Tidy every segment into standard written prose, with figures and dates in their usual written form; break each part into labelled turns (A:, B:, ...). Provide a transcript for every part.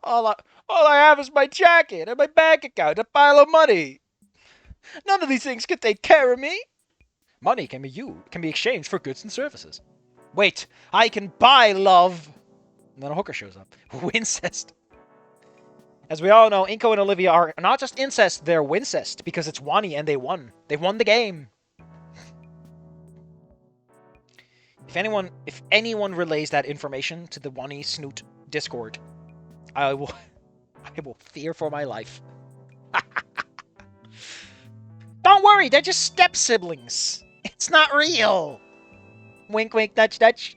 A: All I have is my jacket and my bank account, a pile of money. None of these things can take care of me. Money can be exchanged for goods and services. Wait, I can buy love. And then a hooker shows up. Wincest. As we all know, Inko and Olivia are not just incest, they're wincest because it's Wani and they won. They won the game. If anyone relays that information to the Wani Snoot Discord, I will fear for my life. Don't worry, they're just step siblings. It's not real. Wink, wink, nudge, nudge.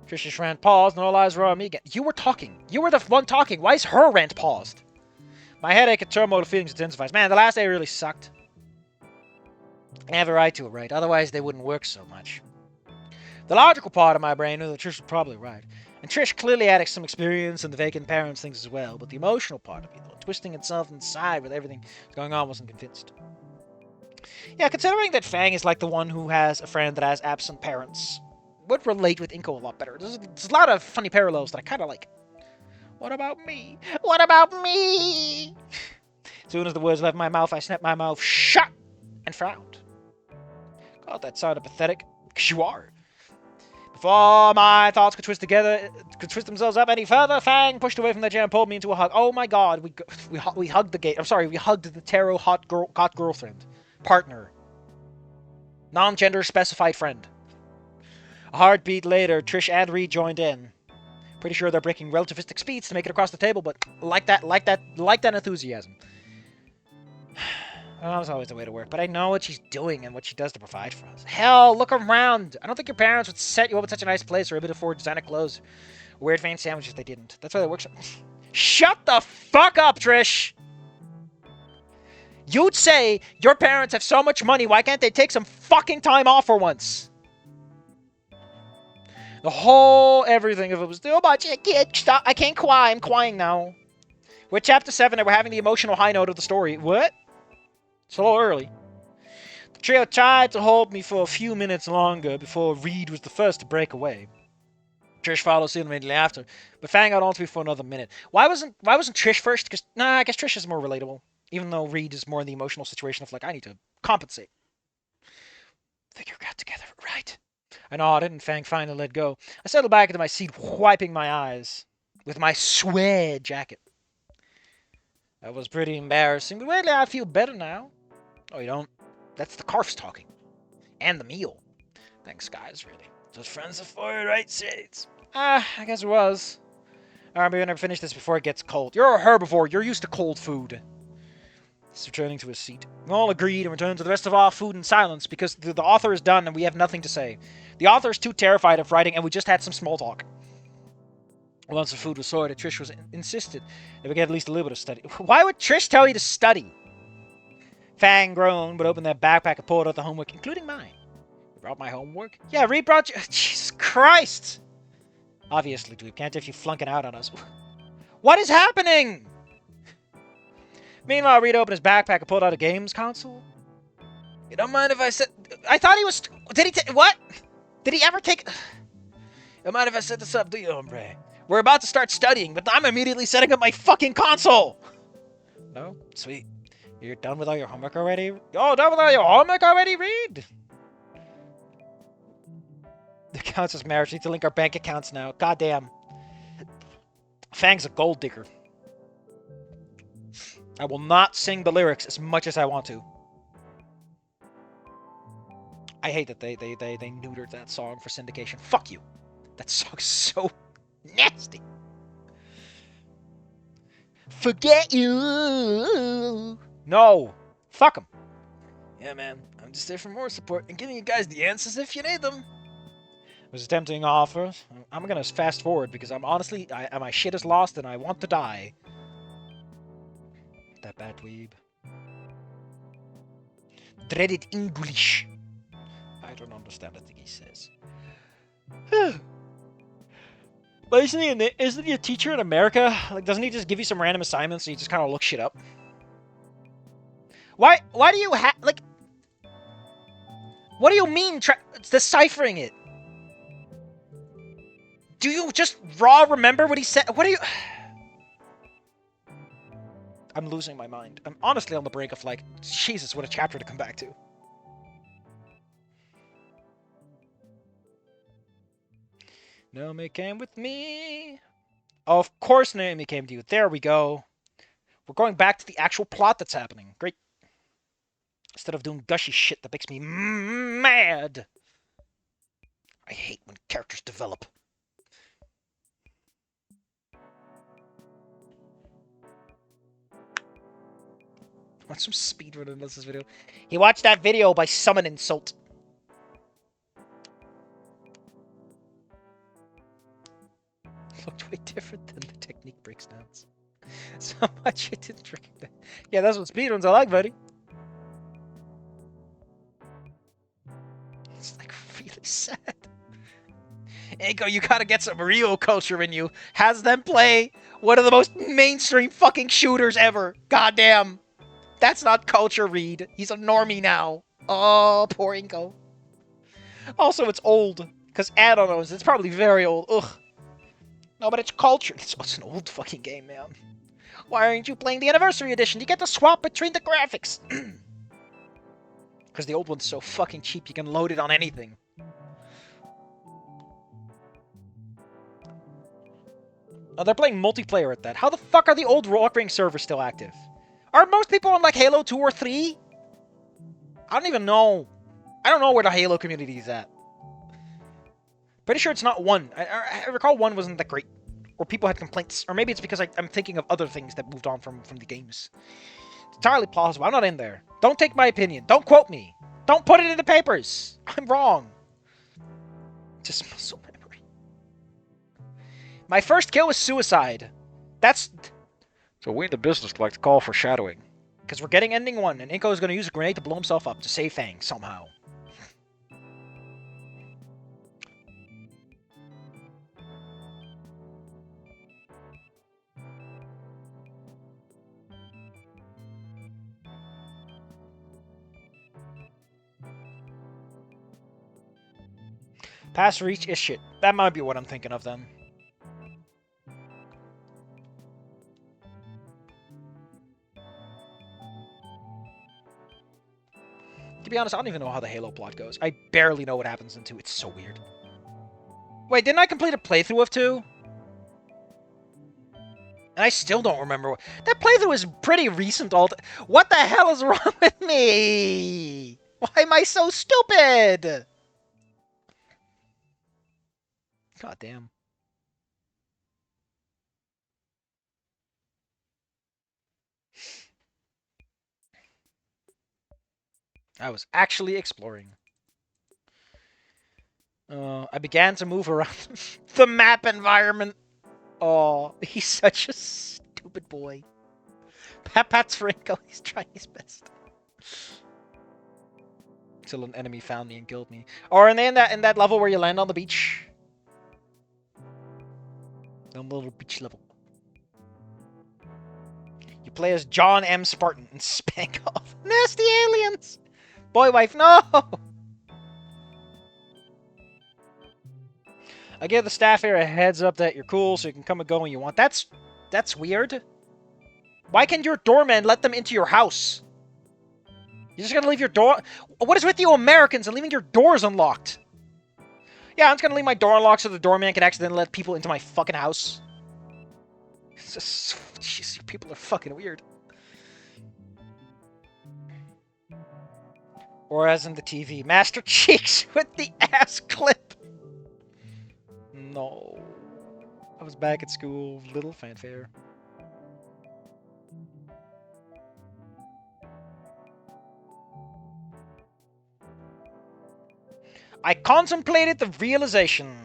A: Trish's rant paused, and all eyes were on me again. You were talking. You were the one talking. Why is her rant paused? My headache and turmoil of feelings intensifies. Man, the last day really sucked. I have a right to it, right? Otherwise, they wouldn't work so much. The logical part of my brain knew that Trish was probably right. And Trish clearly had some experience in the vacant parents things as well, but the emotional part of me, though, twisting itself inside with everything going on, wasn't convinced. Yeah, considering that Fang is like the one who has a friend that has absent parents, would relate with Inko a lot better. There's a lot of funny parallels that I kind of like. What about me? What about me? As soon as the words left my mouth, I snapped my mouth shut and frowned. God, that sounded pathetic. Because you are. Before my thoughts could twist themselves up any further, Fang pushed away from the chair and pulled me into a hug. Oh my God, we hugged the gate. I'm sorry, we hugged the tarot hot girlfriend, partner, non-gender specified friend. A heartbeat later, Trish and Reed joined in. Pretty sure they're breaking relativistic speeds to make it across the table, but like that enthusiasm. Well, that was always the way to work, but I know what she's doing and what she does to provide for us. Hell, look around. I don't think your parents would set you up in such a nice place or able to afford designer clothes. Weird fancy sandwiches they didn't. That's why they work so... Shut the fuck up, Trish! You'd say your parents have so much money, why can't they take some fucking time off for once? The whole everything of it was too much. I can't stop. I can't cry. I'm crying now. We're chapter 7 and we're having the emotional high note of the story. What? It's a little early. The trio tried to hold me for a few minutes longer before Reed was the first to break away. Trish followed soon immediately after, but Fang got on to me for another minute. Why wasn't Trish first? Because I guess Trish is more relatable, even though Reed is more in the emotional situation of like I need to compensate. Think you got together, right? I nodded, and Fang finally let go. I settled back into my seat, wiping my eyes with my suede jacket. That was pretty embarrassing, but weirdly I feel better now. Oh, you don't? That's the Carfs talking. And the meal. Thanks, guys, really. Just friends of four, right, Shades? I guess it was. Alright, we're gonna finish this before it gets cold. You're a herbivore. You're used to cold food. He's returning to his seat. We all agreed and returned to the rest of our food in silence because the author is done and we have nothing to say. The author is too terrified of writing and we just had some small talk. Once the food was sorted, Trish insisted that we get at least a little bit of study. Why would Trish tell you to study? Fang groaned, but opened their backpack and pulled out the homework, including mine. You brought my homework? Yeah, Reed brought you... Jesus Christ! Obviously, Dweeb, can't if you flunking out on us. What is happening? Meanwhile, Reed opened his backpack and pulled out a games console. You don't mind if I said... I thought he was... Did he what? Did he ever take... You don't mind if I set this up, do you, hombre? We're about to start studying, but I'm immediately setting up my fucking console! No? Sweet. You're done with all your homework already? Oh, done with all your homework already, Reed? The accounts is marriage. Need to link our bank accounts now. Goddamn. Fang's a gold digger. I will not sing the lyrics as much as I want to. I hate that they neutered that song for syndication. Fuck you. That song's so nasty. Forget you. No. Fuck him. Yeah, man. I'm just there for more support and giving you guys the answers if you need them. It was a tempting offer. I'm gonna fast forward because I'm honestly, my shit is lost and I want to die. That bad dweeb. Dreaded English. I don't understand a thing he says. But isn't he a teacher in America? Like, doesn't he just give you some random assignments so you just kind of look shit up? Why do you like... What do you mean deciphering it? Do you just raw remember what he said? What are you... I'm losing my mind. I'm honestly on the brink of like, Jesus, what a chapter to come back to. Naomi came with me. Oh, of course Naomi came to you. There we go. We're going back to the actual plot that's happening. Great. Instead of doing gushy shit that makes me mad. I hate when characters develop. Want some speedrun in this video? He watched that video by Summon Insult. Looked way different than the technique breakdowns. So much I didn't recognize. Yeah, that's what speedruns are like, buddy. It's like really sad. Eiko, you gotta get some real culture in you. Has them play one of the most mainstream fucking shooters ever. Goddamn. That's not culture, Reed. He's a normie now. Oh, poor Inko. Also, it's old. Because Add-on knows it's probably very old. Ugh. No, but it's culture. It's an old fucking game, man. Why aren't you playing the Anniversary Edition? You get to swap between the graphics. Because the old one's so fucking cheap, you can load it on anything. Oh, they're playing multiplayer at that. How the fuck are the old Rock Ring servers still active? Are most people on, like, Halo 2 or 3? I don't even know. I don't know where the Halo community is at. Pretty sure it's not 1. I recall 1 wasn't that great. Or people had complaints. Or maybe it's because I'm thinking of other things that moved on from the games. It's entirely plausible. I'm not in there. Don't take my opinion. Don't quote me. Don't put it in the papers. I'm wrong. Just muscle memory. My first kill was suicide. That's... So we in the business like to call for shadowing. Because we're getting ending 1, and Inko is going to use a grenade to blow himself up to save Fang somehow. Pass reach is shit. That might be what I'm thinking of then. To be honest, I don't even know how the Halo plot goes. I barely know what happens in 2. It's so weird. Wait, didn't I complete a playthrough of 2? And I still don't remember what... That playthrough is pretty recent. What the hell is wrong with me? Why am I so stupid? God damn. I was actually exploring. I began to move around the map environment. Oh, he's such a stupid boy. Pat's Franco, he's trying his best. Till an enemy found me and killed me. Or in that level where you land on the beach. The little beach level. You play as John M. Spartan and spank off. Nasty aliens! Boy wife, no! I give the staff here a heads up that you're cool so you can come and go when you want. That's weird. Why can't your doorman let them into your house? You're just gonna leave your door... What is with you Americans and leaving your doors unlocked? Yeah, I'm just gonna leave my door unlocked so the doorman can accidentally let people into my fucking house. It's just... Jeez, you people are fucking weird. Or as in the TV, Master Cheeks with the ass clip. No. I was back at school, little fanfare. I contemplated the realization.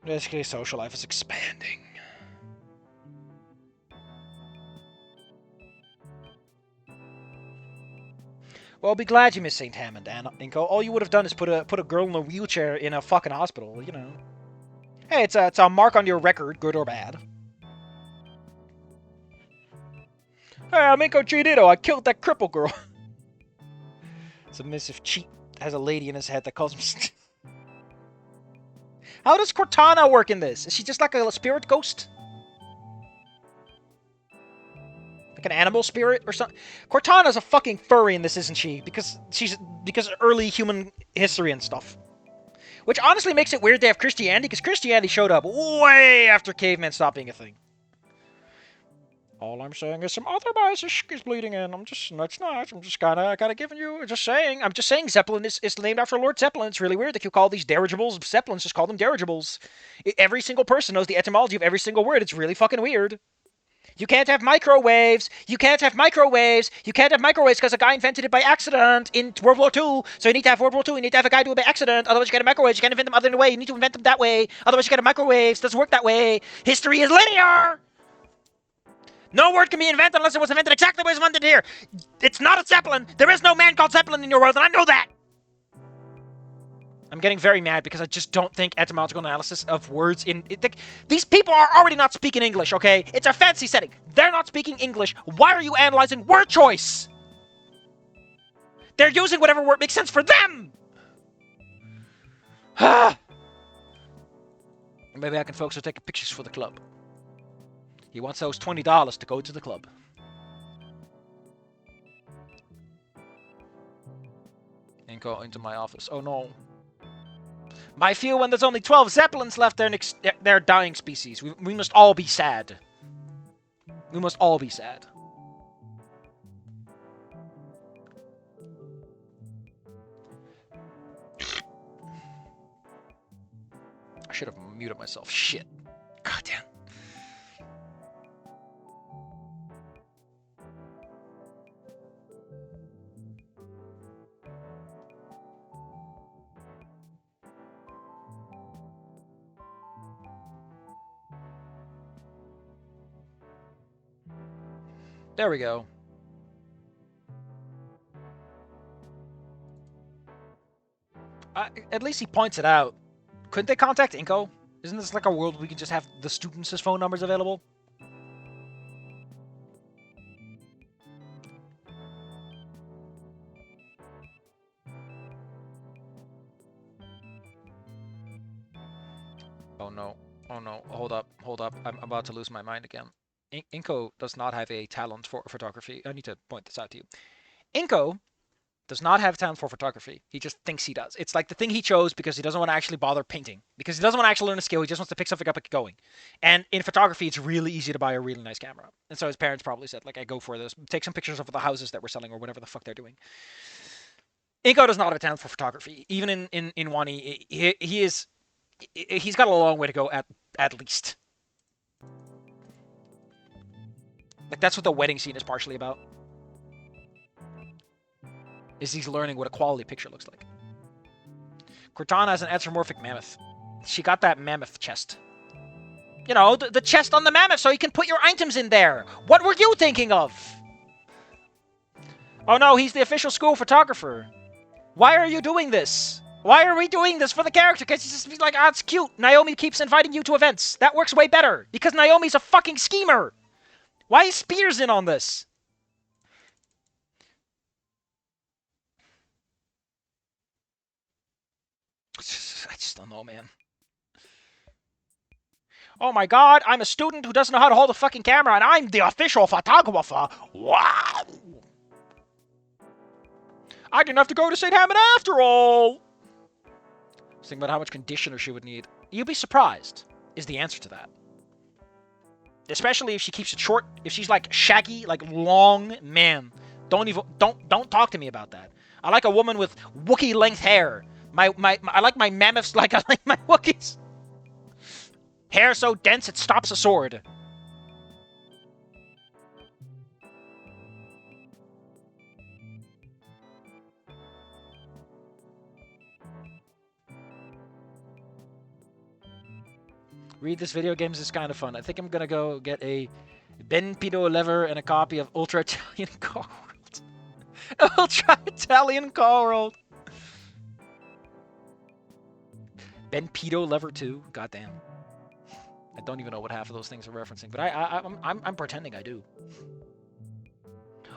A: Basically, social life is expanding. Well, I'll be glad you missed St. Hammond, Inko. All you would have done is put a girl in a wheelchair in a fucking hospital, you know. Hey, it's a mark on your record, good or bad. Hey, I'm Incognito. I killed that cripple girl. Submissive cheat has a lady in his head that calls him. How does Cortana work in this? Is she just like a spirit ghost? Like an animal spirit or something? Cortana's a fucking furry in this, isn't she? Because early human history and stuff. Which honestly makes it weird they have Christianity, because Christianity showed up way after cavemen stopped being a thing. All I'm saying is some other bias is bleeding in. I'm just kinda giving you, just saying. I'm just saying Zeppelin is named after Lord Zeppelin. It's really weird that you call these dirigibles Zeppelins, just call them dirigibles. Every single person knows the etymology of every single word. It's really fucking weird. You can't have microwaves. You can't have microwaves. You can't have microwaves because a guy invented it by accident in World War II. So you need to have World War II. You need to have a guy do it by accident. Otherwise, you get a microwave. You can't invent them other way. You need to invent them that way. Otherwise, you get a microwave. It doesn't work that way. History is linear. No word can be invented unless it was invented exactly the way it was invented here. It's not a Zeppelin. There is no man called Zeppelin in your world, and I know that. I'm getting very mad because I just don't think etymological analysis of words in... these people are already not speaking English, okay? It's a fancy setting. They're not speaking English. Why are you analyzing word choice? They're using whatever word makes sense for them! Maybe I can focus on taking pictures for the club. He wants those $20 to go to the club. And go into my office. Oh no. My feel when there's only 12 Zeppelins left, they're dying species. We must all be sad. We must all be sad. I should have muted myself. Shit. God damn. There we go. At least he points it out. Couldn't they contact Inko? Isn't this like a world where we can just have the students' phone numbers available? Oh no. Oh no. Hold up. Hold up. I'm about to lose my mind again. Inko does not have a talent for photography. I need to point this out to you. Inko does not have talent for photography. He just thinks he does. It's like the thing he chose because he doesn't want to actually bother painting. Because he doesn't want to actually learn a skill. He just wants to pick something up and get going. And in photography, it's really easy to buy a really nice camera. And so his parents probably said, like, I go for this. Take some pictures of the houses that we're selling or whatever the fuck they're doing. Inko does not have a talent for photography. Even in Wani, he's got a long way to go at least. Like, that's what the wedding scene is partially about. Is he's learning what a quality picture looks like. Cortana has an anthropomorphic mammoth. She got that mammoth chest. You know, the chest on the mammoth so you can put your items in there. What were you thinking of? Oh no, he's the official school photographer. Why are you doing this? Why are we doing this for the character? Because it's just like, ah, it's cute. Naomi keeps inviting you to events. That works way better. Because Naomi's a fucking schemer. Why is Spears in on this? I just don't know, man. Oh my god, I'm a student who doesn't know how to hold a fucking camera, and I'm the official photographer. Wow! I didn't have to go to St. Hammond after all! I was thinking about how much conditioner she would need. You'd be surprised, is the answer to that. Especially if she keeps it short. If she's like shaggy, like long, man. Don't talk to me about that. I like a woman with Wookiee length hair. I like my mammoths like I like my Wookiees. Hair so dense it stops a sword. Read this video games is kind of fun. I think I'm gonna go get a Ben Pito lever and a copy of Ultra Italian Car World. Ultra Italian Car World. Ben Pito lever 2. Goddamn. I don't even know what half of those things are referencing, but I'm pretending I do.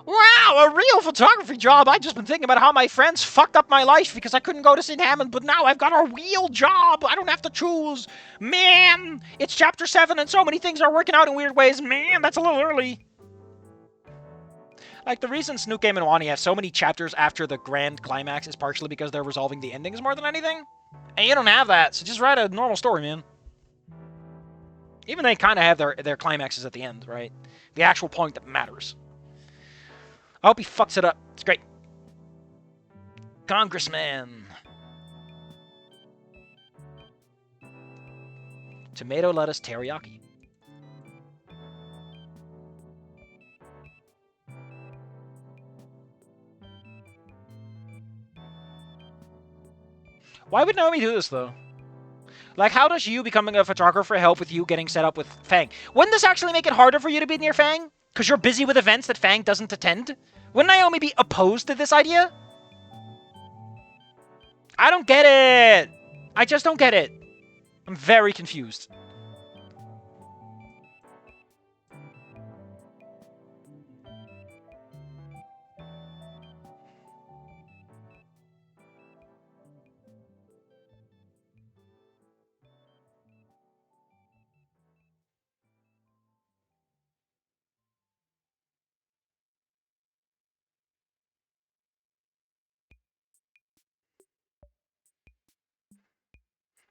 A: Wow, a real photography job! I've just been thinking about how my friends fucked up my life because I couldn't go to St. Hammond, but now I've got a real job! I don't have to choose! Man! It's chapter 7 and so many things are working out in weird ways. Man, that's a little early. Like, the reason Snoot Game and Wani have so many chapters after the grand climax is partially because they're resolving the endings more than anything. And you don't have that, so just write a normal story, man. Even they kind of have their climaxes at the end, right? The actual point that matters. I hope he fucks it up. It's great. Congressman. Tomato lettuce teriyaki. Why would Naomi do this, though? Like, how does you becoming a photographer help with you getting set up with Fang? Wouldn't this actually make it harder for you to be near Fang? Because you're busy with events that Fang doesn't attend? Wouldn't Naomi be opposed to this idea? I don't get it. I just don't get it. I'm very confused.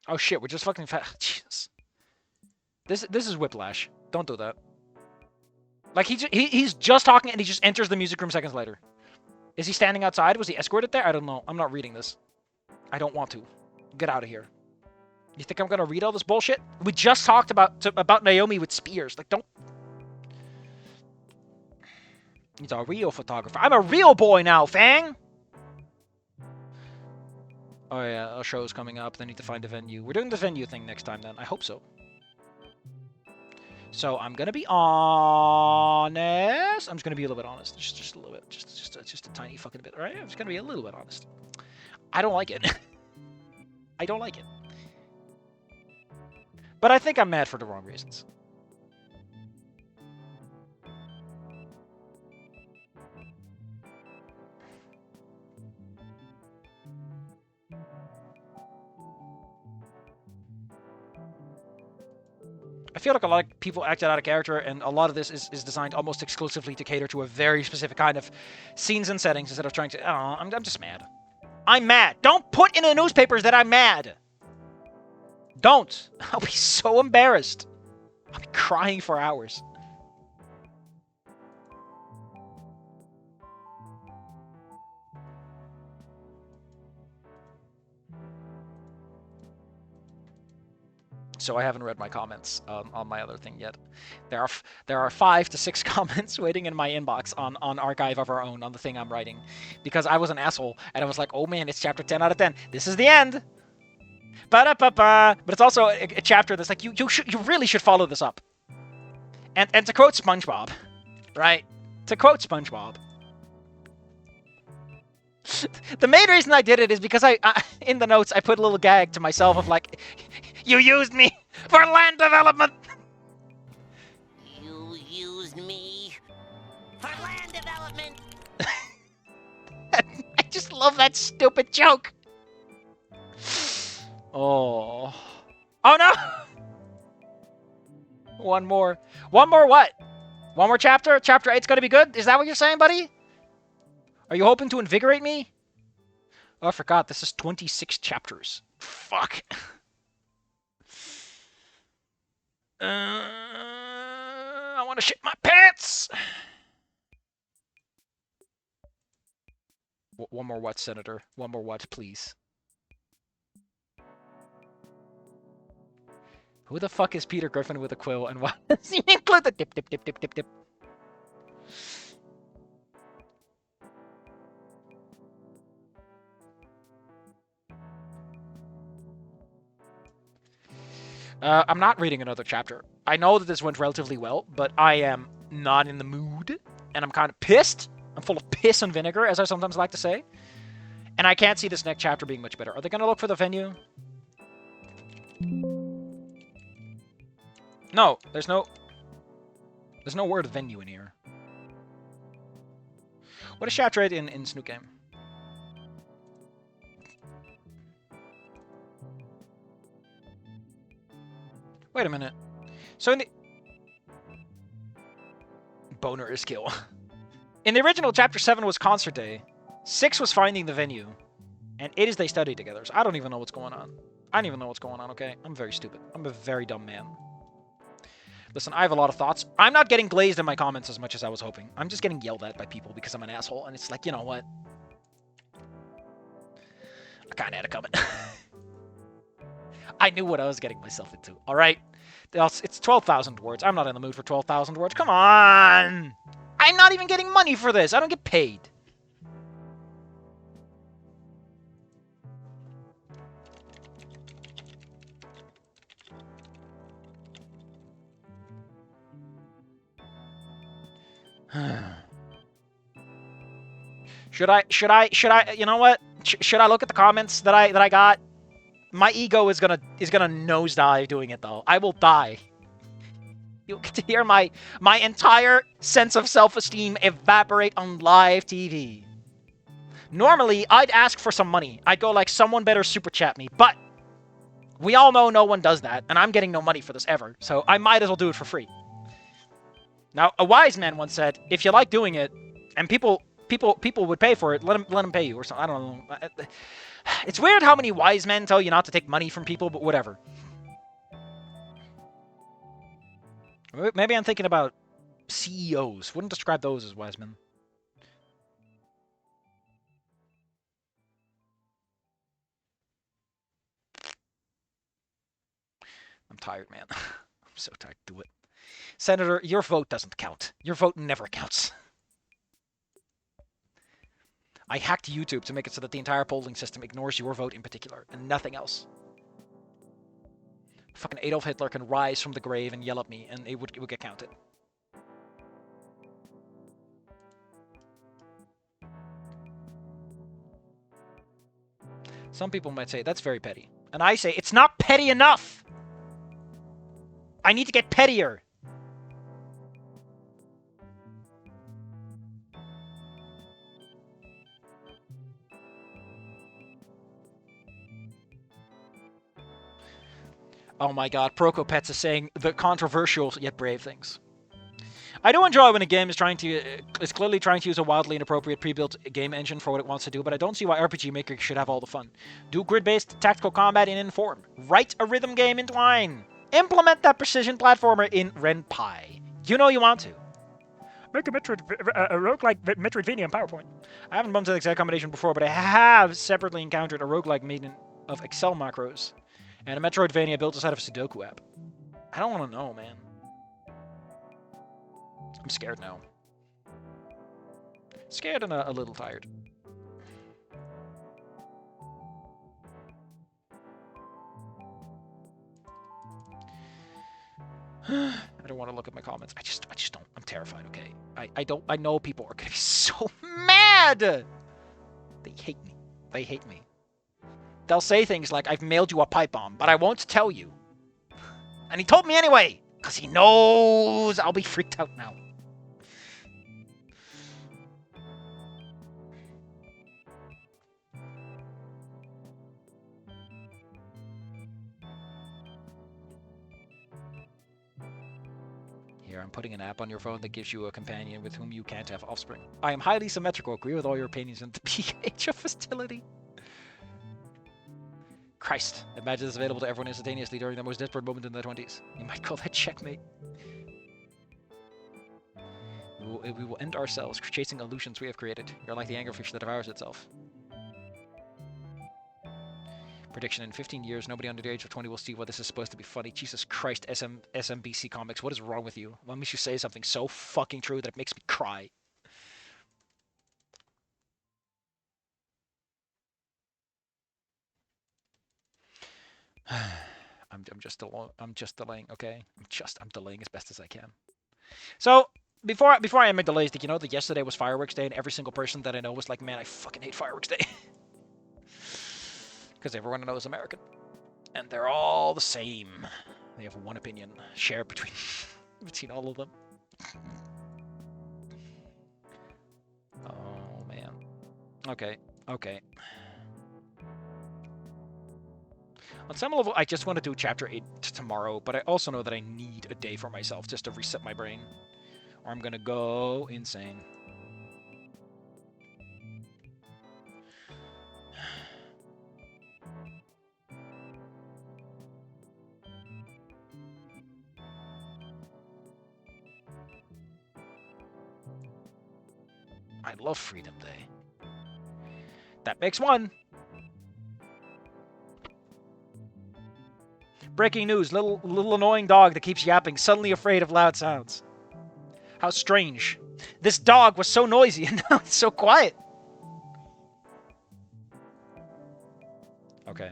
A: Oh shit, we're just fucking Jesus. This is whiplash. Don't do that. Like, he's just talking and he just enters the music room seconds later. Is he standing outside? Was he escorted there? I don't know. I'm not reading this. I don't want to. Get out of here. You think I'm gonna read all this bullshit? We just talked about Naomi with spears. Like, don't... He's a real photographer. I'm a real boy now, Fang! Oh yeah, a show's coming up. They need to find a venue. We're doing the venue thing next time then. I hope so. So I'm gonna be honest. I'm just gonna be a little bit honest. Just a little bit. Just a tiny fucking bit. Right? I'm just gonna be a little bit honest. I don't like it. I don't like it. But I think I'm mad for the wrong reasons. I feel like a lot of people acted out of character, and a lot of this is designed almost exclusively to cater to a very specific kind of scenes and settings instead of trying to... I don't know, I'm just mad. I'm mad. Don't put in the newspapers that I'm mad. Don't. I'll be so embarrassed. I'll be crying for hours. So I haven't read my comments on my other thing yet. There are 5 to 6 comments waiting in my inbox on Archive of Our Own on the thing I'm writing, because I was an asshole and I was like, oh man, it's chapter 10 out of 10. This is the end. Ba-da-ba-ba. But it's also a chapter that's like, you really should follow this up. And to quote SpongeBob, right? To quote SpongeBob. The main reason I did it is because I in the notes I put a little gag to myself of like, you used me for land development.
B: You used me for land development.
A: I just love that stupid joke. Oh. Oh no! One more. One more what? One more chapter? Chapter 8's gonna be good? Is that what you're saying, buddy? Are you hoping to invigorate me? Oh, I forgot. This is 26 chapters. Fuck. I want to shit my pants. One more what, Senator? One more what, please? Who the fuck is Peter Griffin with a quill, and why does he include the dip, dip, dip, dip, dip, dip? I'm not reading another chapter. I know that this went relatively well, but I am not in the mood, and I'm kind of pissed. I'm full of piss and vinegar, as I sometimes like to say. And I can't see this next chapter being much better. Are they going to look for the venue? No, there's no word venue in here. What is chat rate in Snoot game? Wait a minute. So in the boner is kill. In the original, Chapter 7 was concert day. 6 was finding the venue. And 8 is they study together. So I don't even know what's going on. I don't even know what's going on, okay? I'm very stupid. I'm a very dumb man. Listen, I have a lot of thoughts. I'm not getting glazed in my comments as much as I was hoping. I'm just getting yelled at by people because I'm an asshole. And it's like, you know what? I kind of had it coming. I knew what I was getting myself into. All right? It's 12,000 words. I'm not in the mood for 12,000 words. Come on! I'm not even getting money for this. I don't get paid. Should I, you know what? Should I look at the comments that I got? My ego is gonna nosedive doing it though. I will die. You'll get to hear my entire sense of self-esteem evaporate on live TV. Normally, I'd ask for some money. I'd go like, someone better super chat me. But we all know no one does that, and I'm getting no money for this ever. So I might as well do it for free. Now, a wise man once said, if you like doing it, and people would pay for it, let them pay you or something. I don't know. It's weird how many wise men tell you not to take money from people, but whatever. Maybe I'm thinking about CEOs. Wouldn't describe those as wise men. I'm tired, man. I'm so tired. Do it. Senator, your vote doesn't count. Your vote never counts. I hacked YouTube to make it so that the entire polling system ignores your vote in particular, and nothing else. Fucking Adolf Hitler can rise from the grave and yell at me, and it would get counted. Some people might say, that's very petty. And I say, it's not petty enough! I need to get pettier! Oh my god, Prokopets is saying the controversial yet brave things. I do enjoy when a game is clearly trying to use a wildly inappropriate pre-built game engine for what it wants to do, but I don't see why RPG Maker should have all the fun. Do grid-based tactical combat in Inform. Write a rhythm game in Twine. Implement that precision platformer in Ren'Py. You know you want to. Make a roguelike Metroidvania in PowerPoint. I haven't bumped into the exact combination before, but I have separately encountered a roguelike made of Excel macros and a Metroidvania built inside of a Sudoku app. I don't want to know, man. I'm scared now. Scared and a little tired. I don't want to look at my comments. I just don't. I'm terrified, okay? I know people are gonna be so mad! They hate me. They hate me. They'll say things like, I've mailed you a pipe bomb, but I won't tell you. And he told me anyway, because he knows I'll be freaked out now. Here, I'm putting an app on your phone that gives you a companion with whom you can't have offspring. I am highly symmetrical, agree with all your opinions, and the pH of hostility. Christ, imagine this available to everyone instantaneously during the most desperate moment in their 20s. You might call that checkmate. We will end ourselves chasing illusions we have created. You're like the anglerfish that devours itself. Prediction: in 15 years, nobody under the age of 20 will see why this is supposed to be funny. Jesus Christ, SMBC Comics, what is wrong with you? Why must you say something so fucking true that it makes me cry? I'm just delaying, okay? I'm delaying as best as I can. So before I end my delays, did you know that yesterday was Fireworks Day and every single person that I know was like, man, I fucking hate Fireworks Day. Because everyone I know is American. And they're all the same. They have one opinion shared between between all of them. Oh man. Okay. Okay. On some level, I just want to do Chapter 8 tomorrow, but I also know that I need a day for myself just to reset my brain, or I'm gonna go insane. I love Freedom Day. That makes one. Breaking news, little annoying dog that keeps yapping, suddenly afraid of loud sounds. How strange. This dog was so noisy and now it's so quiet. Okay.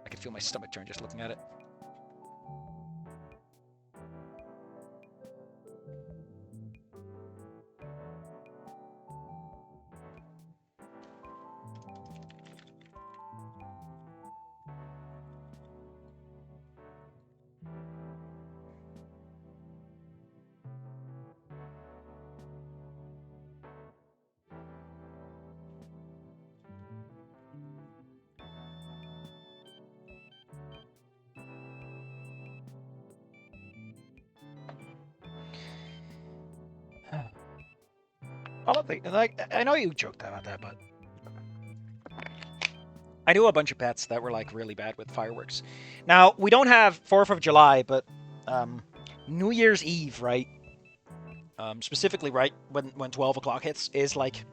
A: I can feel my stomach turn just looking at it. I don't think, like, I know you joked about that, but I knew a bunch of pets that were like really bad with fireworks. Now we don't have 4th of July, but New Year's Eve, right? Specifically, right when 12 o'clock hits, is like,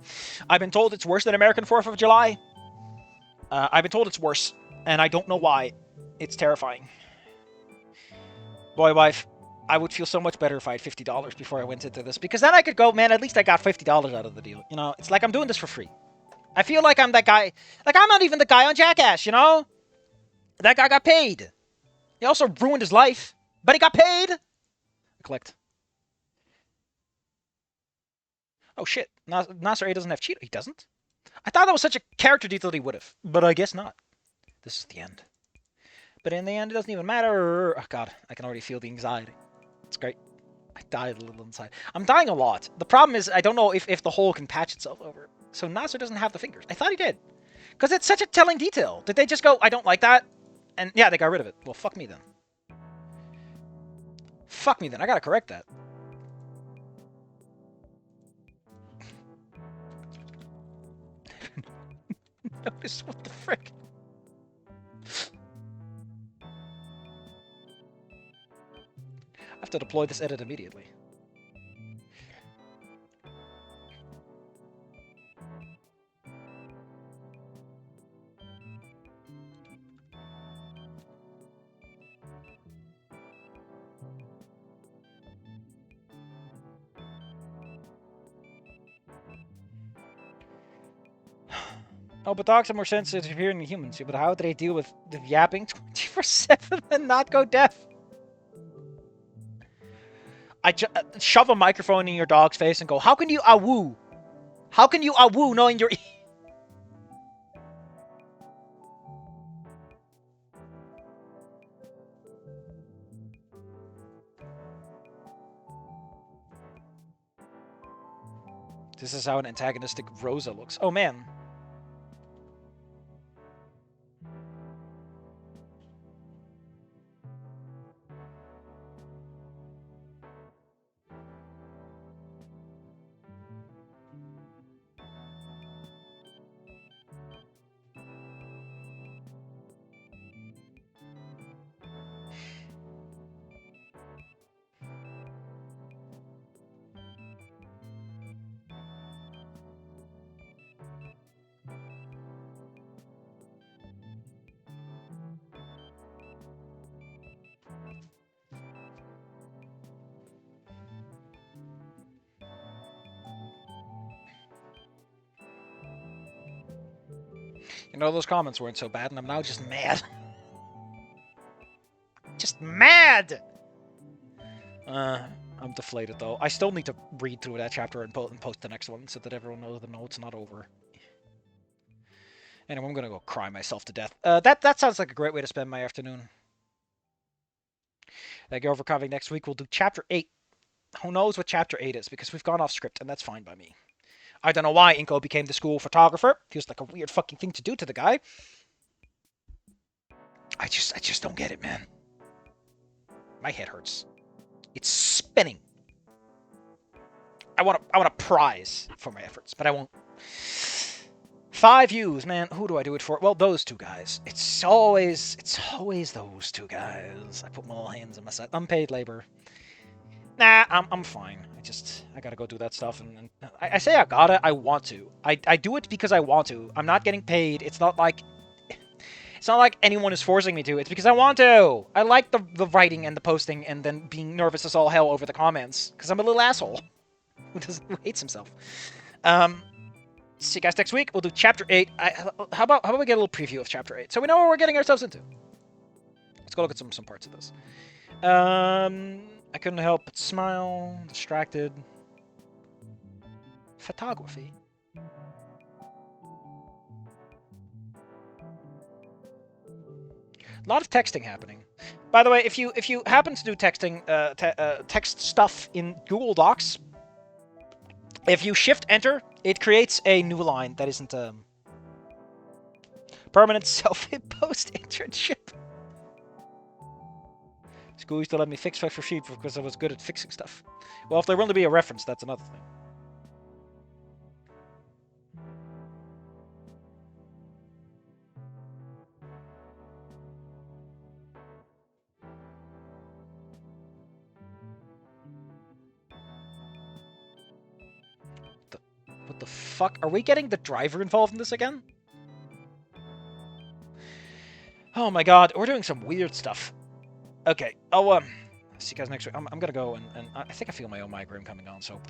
A: I've been told it's worse than American 4th of July. I've been told it's worse, and I don't know why. It's terrifying. Boy, wife, I would feel so much better if I had $50 before I went into this, because then I could go, man, at least I got $50 out of the deal. You know, it's like I'm doing this for free. I feel like I'm that guy. Like, I'm not even the guy on Jackass, you know? That guy got paid. He also ruined his life, but he got paid. Collect. Oh, shit. Nasser A doesn't have Cheetah. He doesn't? I thought that was such a character detail that he would have, but I guess not. This is the end. But in the end, it doesn't even matter. Oh, God. I can already feel the anxiety. It's great. I died a little inside. I'm dying a lot. The problem is I don't know if the hole can patch itself over. So Nasser doesn't have the fingers. I thought he did. Because it's such a telling detail. Did they just go, I don't like that? And yeah, they got rid of it. Well, fuck me then. Fuck me then. I gotta correct that. Notice what the frick? I have to deploy this edit immediately. Oh, but dogs are more sensitive to hearing than humans. But how do they deal with the yapping 24/7 and not go deaf? I shove a microphone in your dog's face and go, how can you awoo? How can you awoo knowing you're... This is how an antagonistic Rosa looks. Oh, man. You know, those comments weren't so bad, and I'm now just mad. Just mad! I'm deflated, though. I still need to read through that chapter and post the next one so that everyone knows the note's not over. Anyway, I'm gonna go cry myself to death. That sounds like a great way to spend my afternoon. Thank you for coming. Next week we'll do Chapter 8. Who knows what Chapter 8 is, because we've gone off script, and that's fine by me. I don't know why Inko became the school photographer. Feels like a weird fucking thing to do to the guy. I just don't get it, man. My head hurts. It's spinning. I want a prize for my efforts, but I won't. 5 views, man. Who do I do it for? Well, those two guys. It's always those two guys. I put my little hands on my side. Unpaid labor. Nah, I'm fine. I gotta go do that stuff, and I say I gotta. I want to. I do it because I want to. I'm not getting paid. It's not like anyone is forcing me to. It's because I want to. I like the writing and the posting, and then being nervous as all hell over the comments, because I'm a little asshole who hates himself. See you guys next week. We'll do Chapter 8. How about we get a little preview of Chapter 8, so we know what we're getting ourselves into. Let's go look at some parts of this. I couldn't help but smile. Distracted. Photography. A lot of texting happening. By the way, if you happen to do texting, text stuff in Google Docs, if you Shift Enter, it creates a new line that isn't permanent self-imposed internship. School used to let me fix for sheep because I was good at fixing stuff. Well, if there will be a reference, that's another thing. What the fuck? Are we getting the driver involved in this again? Oh my god, we're doing some weird stuff. Okay, I'll see you guys next week. I'm gonna go and I think I feel my own migraine coming on, so